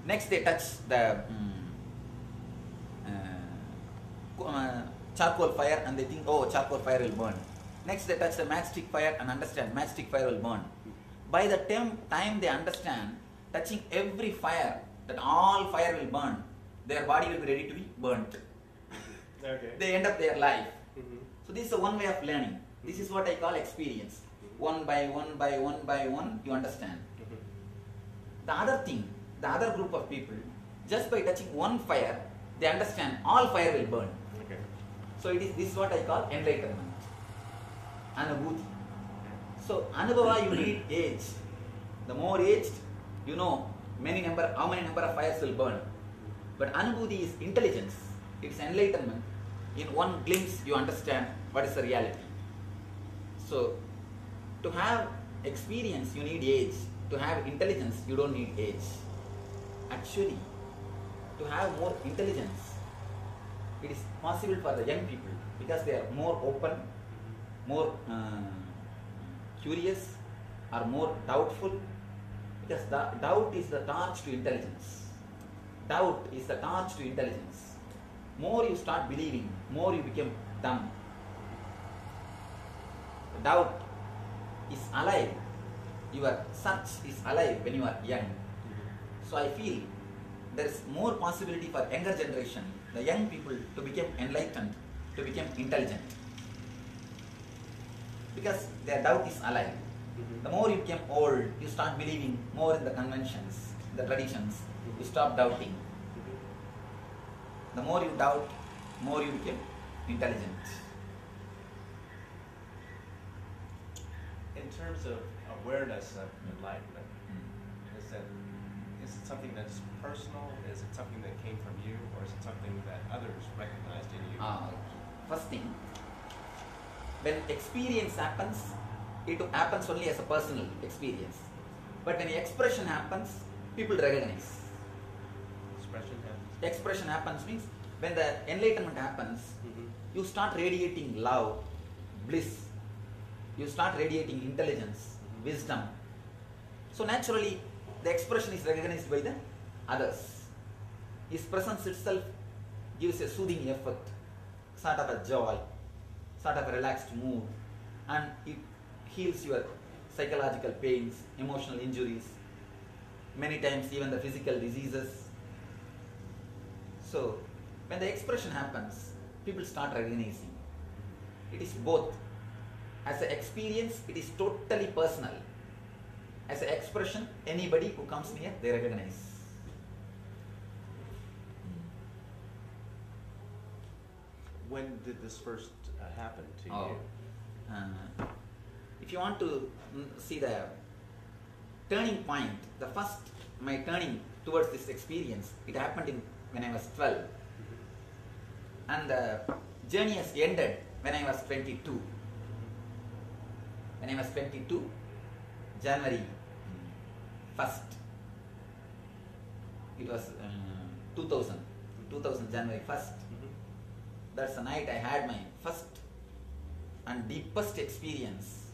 Next they touch the charcoal fire and they think, oh, charcoal fire will burn. Next they touch the matchstick fire and understand matchstick fire will burn. By the time they understand, touching every fire, that all fire will burn, their body will be ready to be burnt. Okay. They end up their life. So this is one way of learning. This is what I call experience. One by one, you understand. The other thing, the other group of people, just by touching one fire, they understand all fire will burn. Okay. So this is what I call enlightenment. Anubhuti. So Anubhava, you need age. The more aged, you know how many number of fires will burn. But Anubhuti is intelligence. It's enlightenment. In one glimpse, you understand what is the reality. So to have experience, you need age. To have intelligence, you don't need age. Actually, to have more intelligence, it is possible for the young people because they are more open, more curious, or more doubtful. Because doubt is the torch to intelligence. Doubt is the torch to intelligence. More you start believing, more you become dumb. Doubt is alive. Your search is alive when you are young. So I feel there is more possibility for younger generation, the young people, to become enlightened, to become intelligent. Because their doubt is alive. The more you become old, you start believing more in the conventions, the traditions. You stop doubting. The more you doubt, more you become intelligent. In terms of awareness of enlightenment, is it something that's personal? Is it something that came from you, or is it something that others recognized in you? First thing, when experience happens, it happens only as a personal experience. But when expression happens, people recognize. Expression happens means when the enlightenment happens, you start radiating love, bliss. You start radiating intelligence, wisdom. So naturally, the expression is recognized by the others. His presence itself gives a soothing effect, sort of a joy, sort of a relaxed mood, and it heals your psychological pains, emotional injuries, many times even the physical diseases. So, when the expression happens, people start recognizing. It is both. As an experience, it is totally personal. As an expression, anybody who comes near, they recognize. When did this first happen to you? If you want to see the turning point, my turning towards this experience, it happened when I was 12. And the journey has ended when I was 22. When I was 22, January 1st, it was 2000 January 1st. That's the night I had my first and deepest experience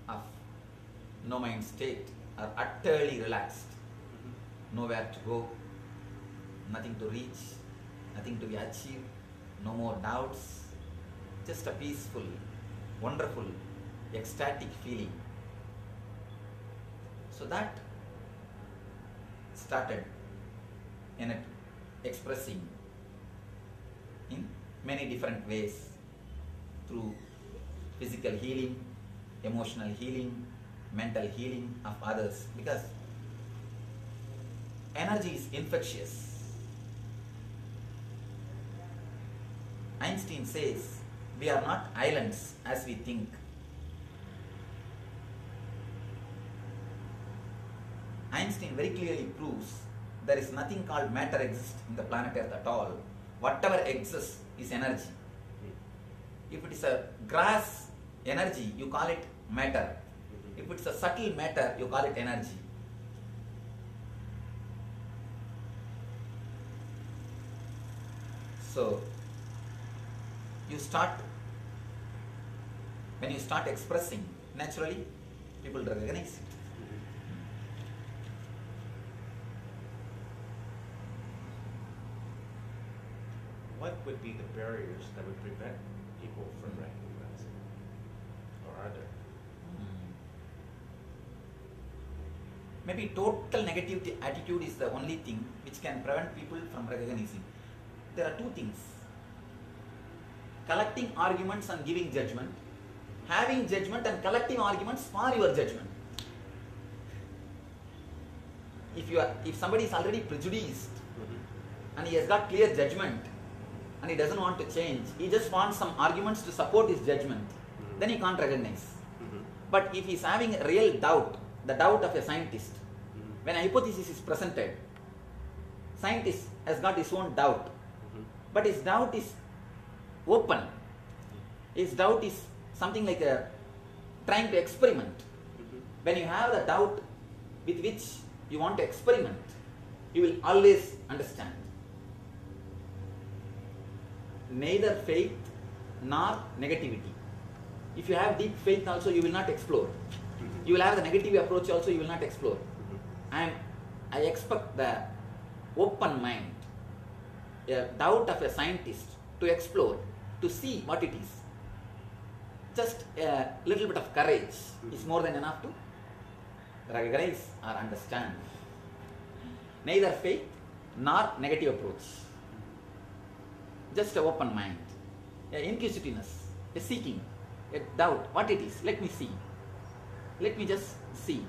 of no mind state, or utterly relaxed, nowhere to go, nothing to reach, nothing to be achieved, no more doubts, just a peaceful, wonderful, ecstatic feeling. So that started in expressing in many different ways, through physical healing, emotional healing, mental healing of others, because energy is infectious. Einstein says we are not islands as we think. Einstein very clearly proves there is nothing called matter exists in the planet Earth at all. Whatever exists is energy. If it is a grass energy, you call it matter. If it's a subtle matter, you call it energy. So, when you start expressing, naturally, people recognize it. what would be the barriers that would prevent people from recognizing? Or are there? Maybe total negative attitude is the only thing which can prevent people from recognizing. There are two things. Collecting arguments and giving judgment. Having judgment and collecting arguments for your judgment. If somebody is already prejudiced and he has got clear judgment and he doesn't want to change, he just wants some arguments to support his judgment, then he can't recognize. But if he is having a real doubt, the doubt of a scientist, when a hypothesis is presented, scientist has got his own doubt, but his doubt is open. His doubt is something like trying to experiment. When you have the doubt with which you want to experiment, you will always understand. Neither faith nor negativity. If you have deep faith also, you will not explore. You will have the negative approach also, you will not explore. I expect the open mind, a doubt of a scientist to explore, to see what it is. Just a little bit of courage is more than enough to recognize or understand. Neither faith nor negative approach. Just an open mind, a inquisitiveness, a seeking, a doubt, what it is, let me see. Let me just see.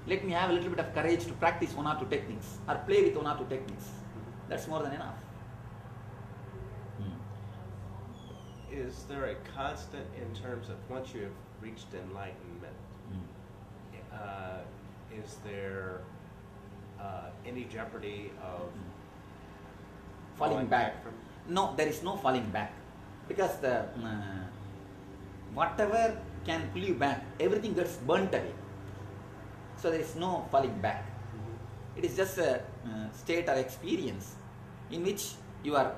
Let me have a little bit of courage to practice one or two techniques or play with one or two techniques. That's more than enough. Is there a constant in terms of once you have reached enlightenment, is there any jeopardy of falling back? No, there is no falling back, because the whatever can pull you back, everything gets burnt away. So there is no falling back. It is just a state or experience in which you are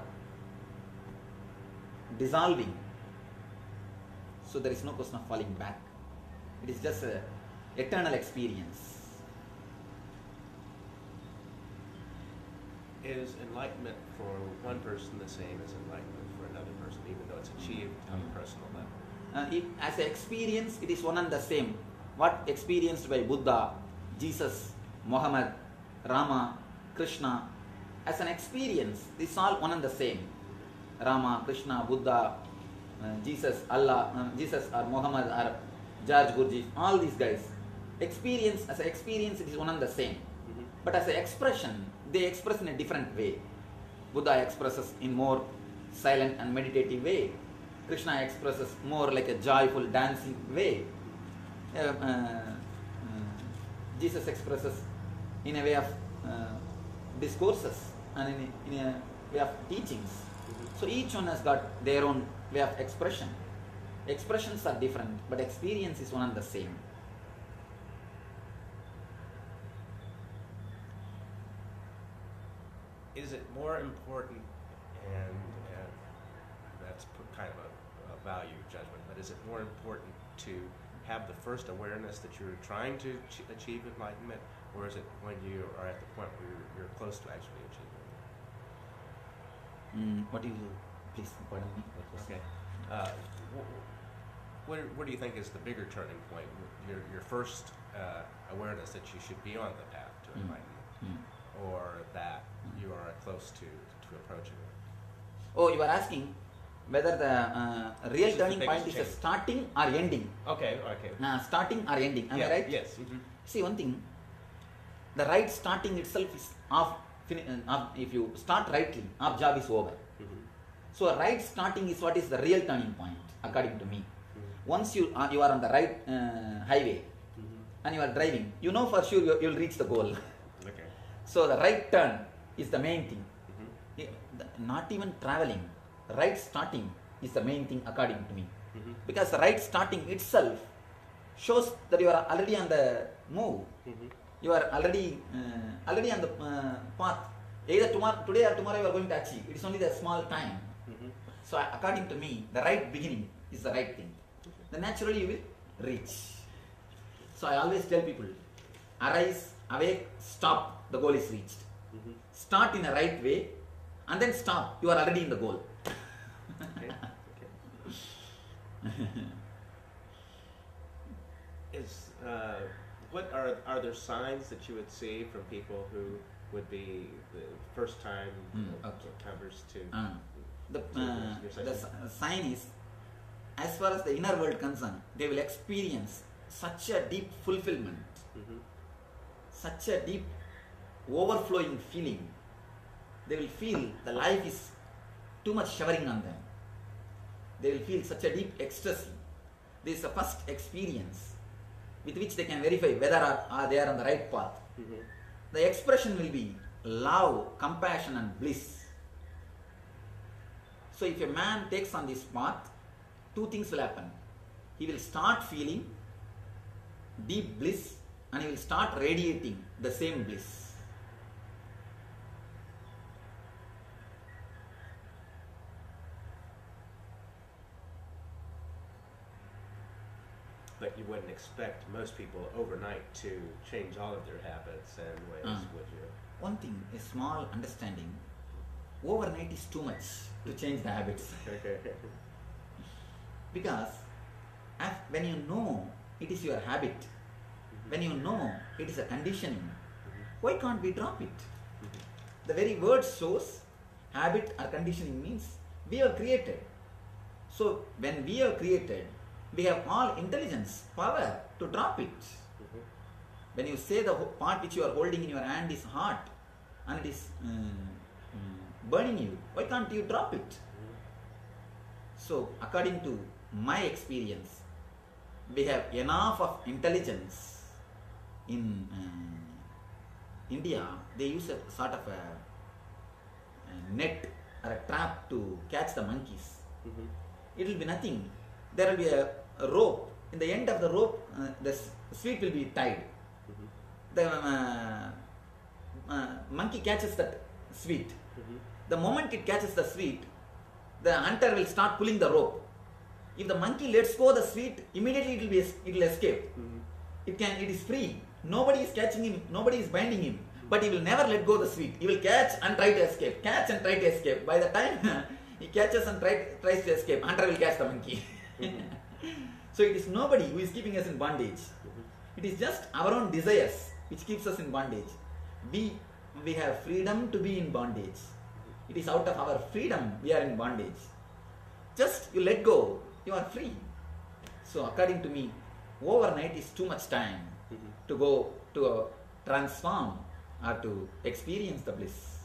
dissolving. So there is no question of falling back. It is just an eternal experience. Is enlightenment for one person the same as enlightenment for another person, even though it's achieved on a personal level? As an experience, it is one and the same. What experienced by Buddha, Jesus, Muhammad, Rama, Krishna, as an experience, this is all one and the same. Rama, Krishna, Buddha, Jesus, Allah, Jesus or Muhammad or Jagatguru, all these guys. Experience, as an experience, it is one and the same. But as an expression, they express in a different way. Buddha expresses in more silent and meditative way. Krishna expresses more like a joyful dancing way. Jesus expresses in a way of discourses and in a way of teachings. So each one has got their own way of expression. Expressions are different, but experience is one and the same. Is it more important, and that's kind of a value judgment, but is it more important to have the first awareness that you're trying to achieve enlightenment, or is it when you are at the point where you're close to actually achieving it? What do you, please pardon me? Okay. What do you think is the bigger turning point? Your first awareness that you should be on the path to enlightenment, or that you are close to approaching it? Oh, you are asking whether the real turning point is a starting or ending. Okay. Starting or ending, am I right? Yes. See, one thing, the right starting itself is off. If you start rightly, our job is over. So a right starting is what is the real turning point, according to me. Once you are on the right highway and you are driving, you know for sure you will reach the goal. Okay. So the right turn is the main thing. Not even traveling, right starting is the main thing according to me. Because the right starting itself shows that you are already on the move. You are already on the path. Either today or tomorrow you are going to achieve. It is only the small time. So according to me, the right beginning is the right thing. Then naturally you will reach. So I always tell people, arise, awake, stop, the goal is reached. Start in a right way, and then stop. You are already in the goal. Okay. Is what are there signs that you would see from people who would be the first time comers to The your session? sign is, as far as the inner world concerned, they will experience such a deep fulfillment, such a deep overflowing feeling. They will feel the life is too much showering on them. They will feel such a deep ecstasy. This is the first experience with which they can verify whether they are on the right path. The expression will be love, compassion and bliss. So if a man takes on this path, two things will happen. He will start feeling deep bliss and he will start radiating the same bliss. But you wouldn't expect most people overnight to change all of their habits and ways, would you? One thing, a small understanding, overnight is too much to change the habits. Okay. Because when you know it is your habit, when you know it is a conditioning, why can't we drop it? The very word shows habit or conditioning means we are created. So when we are created, we have all intelligence, power to drop it. When you say the part which you are holding in your hand is hot and it is burning you, why can't you drop it? So according to my experience, we have enough of intelligence. In India, they use a sort of a net or a trap to catch the monkeys. It will be nothing. There will be a rope. In the end of the rope, the sweet will be tied. The monkey catches that sweet. The moment it catches the sweet, the hunter will start pulling the rope. If the monkey lets go the sweet, immediately it will escape. It is free. Nobody is catching him. Nobody is binding him. But he will never let go the sweet. He will catch and try to escape. Catch and try to escape. By the time he catches and tries to escape, hunter will catch the monkey. So it is nobody who is keeping us in bondage. It is just our own desires which keeps us in bondage. We have freedom to be in bondage. It is out of our freedom we are in bondage. Just you let go, you are free. So according to me, overnight is too much time to go to transform or to experience the bliss.